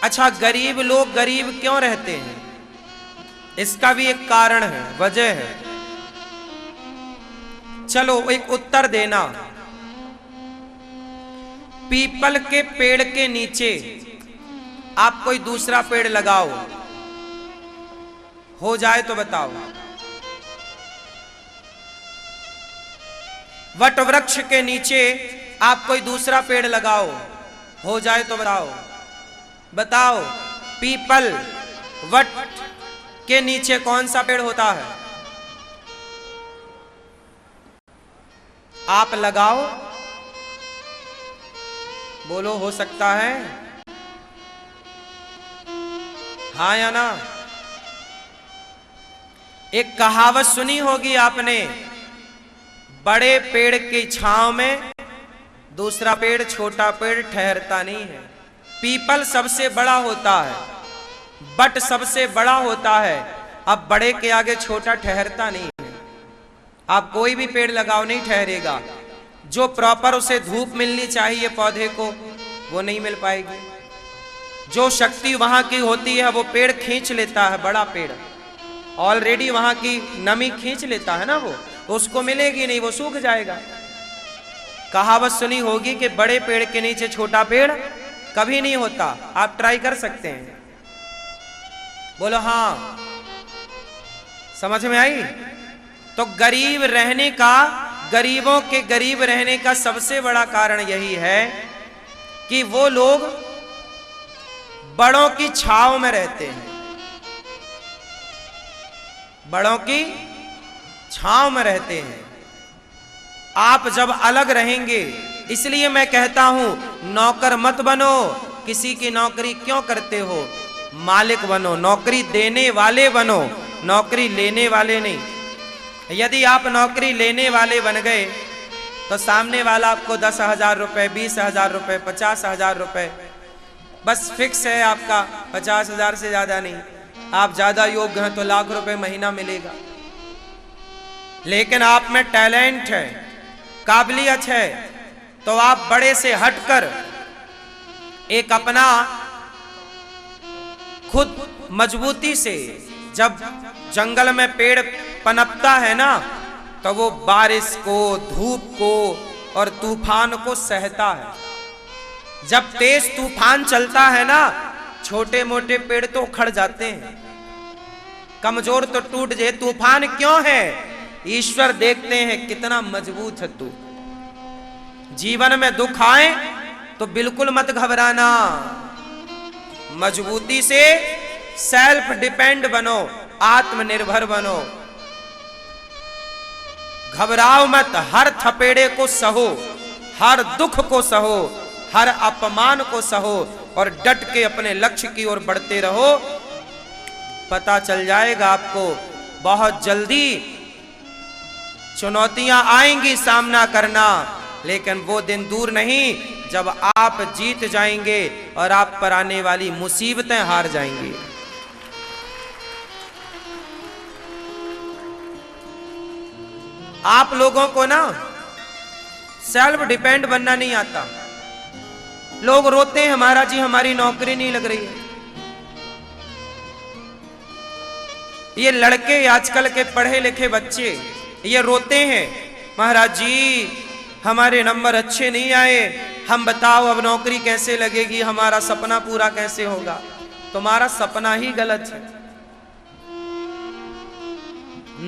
अच्छा, गरीब लोग गरीब क्यों रहते हैं? इसका भी एक कारण है, वजह है। चलो एक उत्तर देना। पीपल के पेड़ के नीचे आप कोई दूसरा पेड़ लगाओ, हो जाए तो बताओ। वट वृक्ष के नीचे आप कोई दूसरा पेड़ लगाओ, हो जाए तो बताओ। बताओ, पीपल वट के नीचे कौन सा पेड़ होता है? आप लगाओ, बोलो हो सकता है, हाँ या ना? एक कहावत सुनी होगी आपने, बड़े पेड़ की छांव में दूसरा पेड़, छोटा पेड़ ठहरता नहीं है। पीपल सबसे बड़ा होता है, बट सबसे बड़ा होता है, अब बड़े के आगे छोटा ठहरता नहीं है। आप कोई भी पेड़ लगाओ नहीं ठहरेगा। जो प्रॉपर उसे धूप मिलनी चाहिए पौधे को, वो नहीं मिल पाएगी। जो शक्ति वहां की होती है वो पेड़ खींच लेता है, बड़ा पेड़ ऑलरेडी वहां की नमी खींच लेता है ना, वो तो उसको मिलेगी नहीं, वो सूख जाएगा। कहावत सुनी होगी कि बड़े पेड़ के नीचे छोटा पेड़ कभी नहीं होता। आप ट्राई कर सकते हैं, बोलो हाँ, समझ में आई? तो गरीब रहने का, गरीबों के गरीब रहने का सबसे बड़ा कारण यही है कि वो लोग बड़ों की छांव में रहते हैं, बड़ों की छांव में रहते हैं। आप जब अलग रहेंगे, इसलिए मैं कहता हूं नौकर मत बनो। किसी की नौकरी क्यों करते हो? मालिक बनो, नौकरी देने वाले बनो, नौकरी लेने वाले नहीं। यदि आप नौकरी लेने वाले बन गए तो सामने वाला आपको 10,000 रुपए, 20,000 रुपए, 50,000 रुपए बस फिक्स है आपका, 50,000 से ज्यादा नहीं। आप ज्यादा योग्य हैं तो लाख रुपए महीना मिलेगा। लेकिन आप में टैलेंट है, काबिलियत है, तो आप बड़े से हटकर एक अपना खुद मजबूती से, जब जंगल में पेड़ पनपता है ना, तो वो बारिश को, धूप को और तूफान को सहता है। जब तेज तूफान चलता है ना, छोटे मोटे पेड़ तो उखड़ जाते हैं, कमजोर तो टूट जाए। तूफान क्यों है? ईश्वर देखते हैं कितना मजबूत है तू। जीवन में दुख आए तो बिल्कुल मत घबराना, मजबूती से सेल्फ डिपेंड बनो, आत्मनिर्भर बनो। घबराओ मत, हर थपेड़े को सहो, हर दुख को सहो, हर अपमान को सहो और डट के अपने लक्ष्य की ओर बढ़ते रहो। पता चल जाएगा आपको, बहुत जल्दी चुनौतियां आएंगी, सामना करना, लेकिन वो दिन दूर नहीं जब आप जीत जाएंगे और आप पर आने वाली मुसीबतें हार जाएंगी। आप लोगों को ना सेल्फ डिपेंड बनना नहीं आता। लोग रोते हैं, महाराज जी हमारी नौकरी नहीं लग रही है। ये लड़के, आजकल के पढ़े लिखे बच्चे ये रोते हैं, महाराज जी हमारे नंबर अच्छे नहीं आए, हम बताओ अब नौकरी कैसे लगेगी, हमारा सपना पूरा कैसे होगा। तुम्हारा सपना ही गलत है।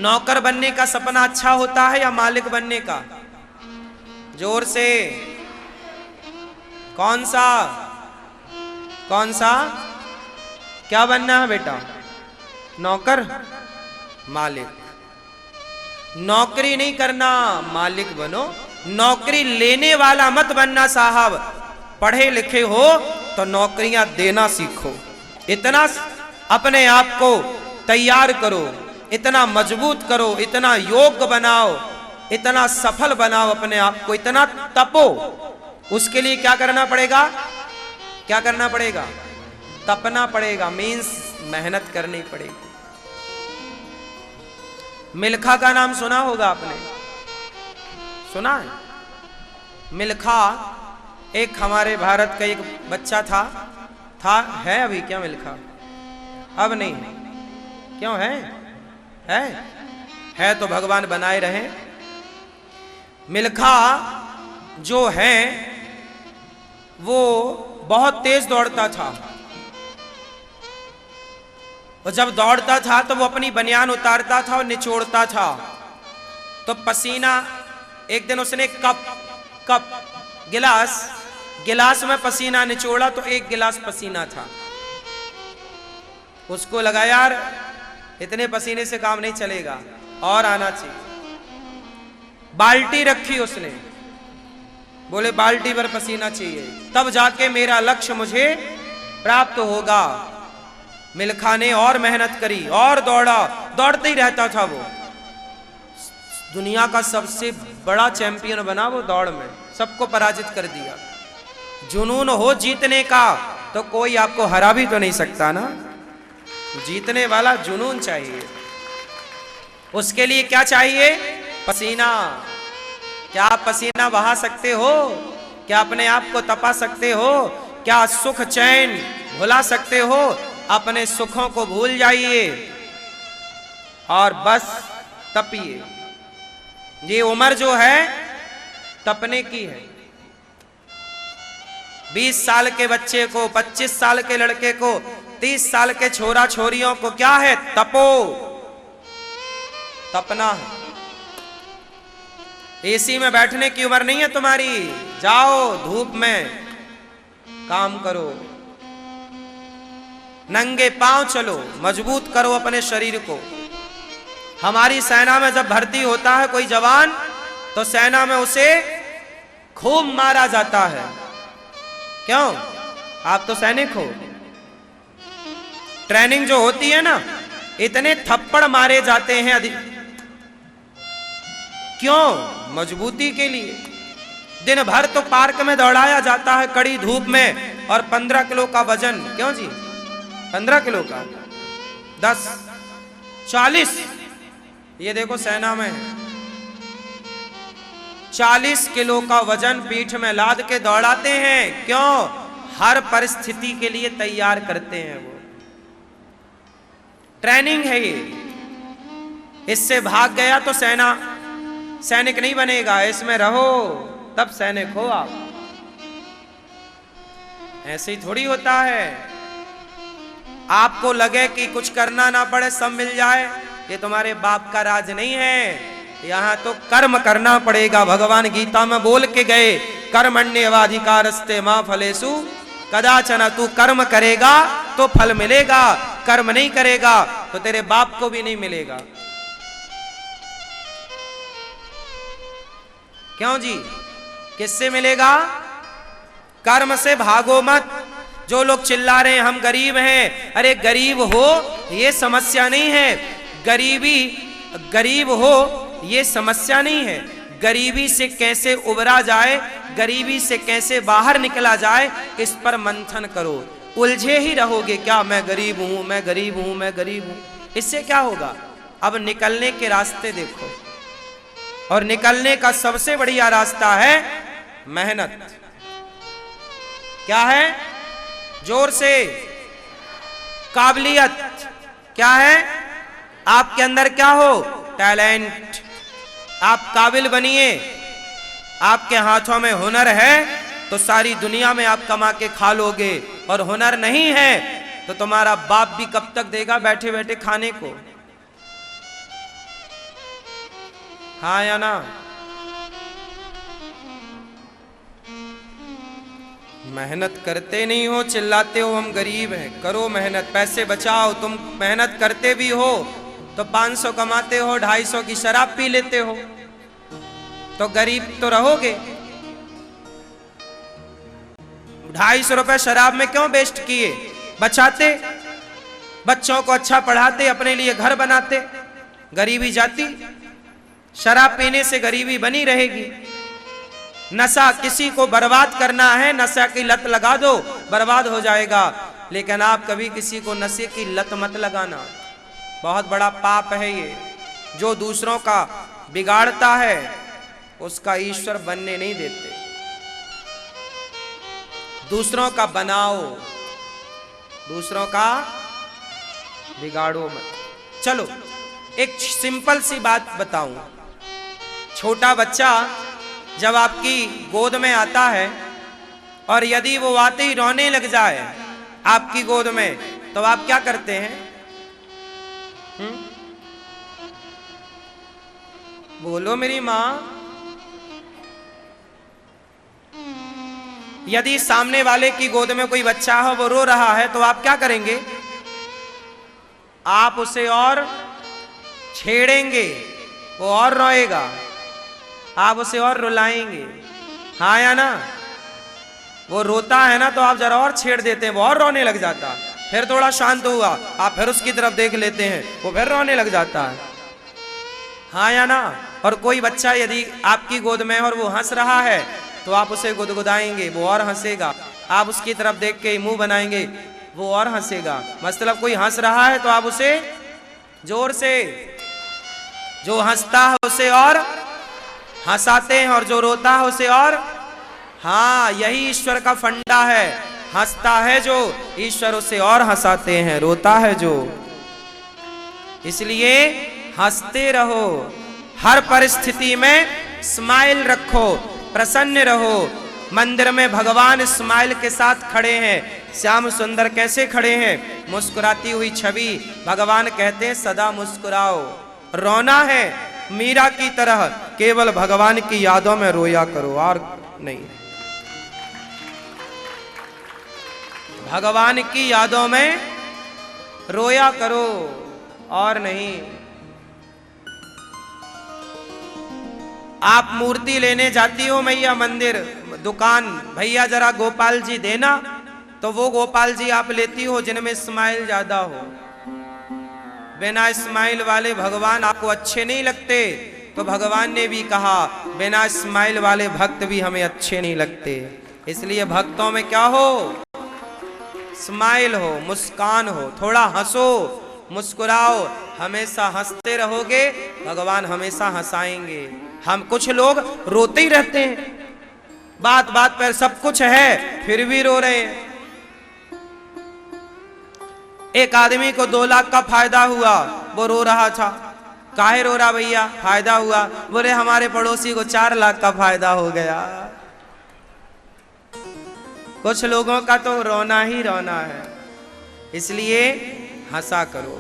नौकर बनने का सपना अच्छा होता है या मालिक बनने का? जोर से, कौन सा? कौन सा? क्या बनना है बेटा? नौकर? मालिक? नौकरी नहीं करना, मालिक बनो। नौकरी लेने वाला मत बनना साहब। पढ़े लिखे हो तो नौकरियां देना सीखो। इतना अपने आप को तैयार करो, इतना मजबूत करो, इतना योग्य बनाओ, इतना सफल बनाओ अपने आप को, इतना तपो। उसके लिए क्या करना पड़ेगा? क्या करना पड़ेगा? तपना पड़ेगा, मीन्स मेहनत करनी पड़ेगी। मिल्खा का नाम सुना होगा आपने, सुना है? मिल्खा एक हमारे भारत का एक बच्चा था, था, है अभी क्या मिल्खा? अब नहीं, क्यों है? है तो भगवान बनाए रहे। मिल्खा जो है वो बहुत तेज दौड़ता था, और जब दौड़ता था तो वो अपनी बनियान उतारता था और निचोड़ता था, तो पसीना, एक दिन उसने कप गिलास में पसीना निचोड़ा तो 1 गिलास पसीना था। उसको लगा यार इतने पसीने से काम नहीं चलेगा, और आना चाहिए। बाल्टी रखी उसने, बोले बाल्टी भर पसीना चाहिए, तब जाके मेरा लक्ष्य मुझे प्राप्त होगा। मिल्खा ने और मेहनत करी और दौड़ा, दौड़ते ही रहता था वो। दुनिया का सबसे बड़ा चैंपियन बना वो दौड़ में, सबको पराजित कर दिया। जुनून हो जीतने का तो कोई आपको हरा भी तो नहीं सकता ना, जीतने वाला जुनून चाहिए। उसके लिए क्या चाहिए? पसीना। क्या आप पसीना बहा सकते हो? क्या अपने आप को तपा सकते हो? क्या सुख चैन भुला सकते हो? अपने सुखों को भूल जाइए और बस तपिए। ये उम्र जो है तपने की है। 20 साल के बच्चे को, 25 साल के लड़के को, 30 साल के छोरा छोरियों को क्या है? तपो, तपना है। एसी में बैठने की उम्र नहीं है तुम्हारी, जाओ धूप में काम करो, नंगे पांव चलो, मजबूत करो अपने शरीर को। हमारी सेना में जब भर्ती होता है कोई जवान, तो सेना में उसे खूब मारा जाता है। क्यों? आप तो सैनिक हो। ट्रेनिंग जो होती है ना, इतने थप्पड़ मारे जाते हैं क्यों? मजबूती के लिए। दिन भर तो पार्क में दौड़ाया जाता है कड़ी धूप में, और 15 किलो का वजन, क्यों जी? 15 किलो का, 10, 40, ये देखो सेना में 40 किलो का वजन पीठ में लाद के दौड़ाते हैं। क्यों? हर परिस्थिति के लिए तैयार करते हैं वो। ट्रेनिंग है ये। इससे भाग गया तो सैनिक नहीं बनेगा, इसमें रहो तब सैनिक हो आप। ऐसे ही थोड़ी होता है। आपको लगे कि कुछ करना ना पड़े, सब मिल जाए, ये तुम्हारे बाप का राज नहीं है। यहां तो कर्म करना पड़ेगा। भगवान गीता में बोल के गए, कर्मण्येवाधिकारस्ते मा फलेषु कदाचन। तू कर्म करेगा तो फल मिलेगा, कर्म नहीं करेगा तो तेरे बाप को भी नहीं मिलेगा। क्यों जी? किससे मिलेगा? कर्म से भागो मत। जो लोग चिल्ला रहे हैं हम गरीब हैं, अरे गरीब हो ये समस्या नहीं है। गरीब हो ये समस्या नहीं है। गरीबी से कैसे उबरा जाए, गरीबी से कैसे बाहर निकला जाए, इस पर मंथन करो। उलझे ही रहोगे क्या, मैं गरीब हूं, मैं गरीब हूं, मैं गरीब हूं, इससे क्या होगा? अब निकलने के रास्ते देखो, और निकलने का सबसे बढ़िया रास्ता है मेहनत। क्या है? जोर से काबिलियत। क्या है? आपके अंदर क्या हो? टैलेंट। आप काबिल बनिए। आपके हाथों में हुनर है तो सारी दुनिया में आप कमा के खा लोगे, और हुनर नहीं है तो तुम्हारा बाप भी कब तक देगा बैठे बैठे खाने को? हाँ या ना? मेहनत करते नहीं हो, चिल्लाते हो हम गरीब हैं। करो मेहनत, पैसे बचाओ। तुम मेहनत करते भी हो तो 500 कमाते हो, 250 की शराब पी लेते हो, तो गरीब तो रहोगे। 250 रुपए शराब में क्यों वेस्ट किए? बचाते, बच्चों को अच्छा पढ़ाते, अपने लिए घर बनाते, गरीबी जाती। शराब पीने से गरीबी बनी रहेगी। नशा, किसी को बर्बाद करना है, नशा की लत लगा दो, बर्बाद हो जाएगा। लेकिन आप कभी किसी को नशे की लत मत लगाना, बहुत बड़ा पाप है ये। जो दूसरों का बिगाड़ता है उसका ईश्वर बनने नहीं देते। दूसरों का बनाओ, दूसरों का बिगाड़ो मत। चलो एक सिंपल सी बात बताऊं। छोटा बच्चा जब आपकी गोद में आता है और यदि वो आते ही रोने लग जाए आपकी गोद में, तो आप क्या करते हैं? बोलो मेरी मां। यदि सामने वाले की गोद में कोई बच्चा हो, वो रो रहा है, तो आप क्या करेंगे? आप उसे और छेड़ेंगे, वो और रोएगा, आप उसे और रुलाएंगे, हाँ या ना? वो रोता है ना, तो आप जरा और छेड़ देते हैं, वो और रोने लग जाता। फिर थोड़ा शांत हुआ, आप फिर उसकी तरफ देख लेते हैं, वो फिर रोने लग जाता है, हाँ या ना? और कोई बच्चा यदि आपकी गोद में है और वो हंस रहा है, तो आप उसे गुदगुदाएंगे, वो और हंसेगा। आप उसकी तरफ देख के मुंह बनाएंगे, वो और हंसेगा। मतलब कोई हंस रहा है तो आप उसे जोर से, जो हंसता है उसे और हंसाते हैं, और जो रोता है उसे और, हाँ, यही ईश्वर का फंडा है। हंसता है जो, ईश्वर उसे और हंसाते हैं। रोता है जो, इसलिए हंसते रहो, हर परिस्थिति में स्माइल रखो, प्रसन्न रहो। मंदिर में भगवान स्माइल के साथ खड़े हैं। श्याम सुंदर कैसे खड़े हैं? मुस्कुराती हुई छवि। भगवान कहते हैं सदा मुस्कुराओ। रोना है मीरा की तरह, केवल भगवान की यादों में रोया करो, और नहीं। भगवान की यादों में रोया करो, और नहीं। आप मूर्ति लेने जाती हो मैया मंदिर, दुकान, भैया जरा गोपाल जी देना, तो वो गोपाल जी आप लेती हो जिनमें स्माइल ज्यादा हो। बिना स्माइल वाले भगवान आपको अच्छे नहीं लगते। तो भगवान ने भी कहा बिना स्माइल वाले भक्त भी हमें अच्छे नहीं लगते। इसलिए भक्तों में क्या हो? स्माइल हो, मुस्कान हो, थोड़ा हंसो, मुस्कुराओ। हमेशा हंसते रहोगे, भगवान हमेशा हंसाएंगे। हम कुछ लोग रोते ही रहते हैं, बात बात पर सब कुछ है फिर भी रो रहे हैं। एक आदमी को 2 लाख का फायदा हुआ, वो रो रहा था। काहे रो रहा भैया? फायदा हुआ। बोले हमारे पड़ोसी को 4 लाख का फायदा हो गया। कुछ लोगों का तो रोना ही रोना है। इसलिए हंसा करो।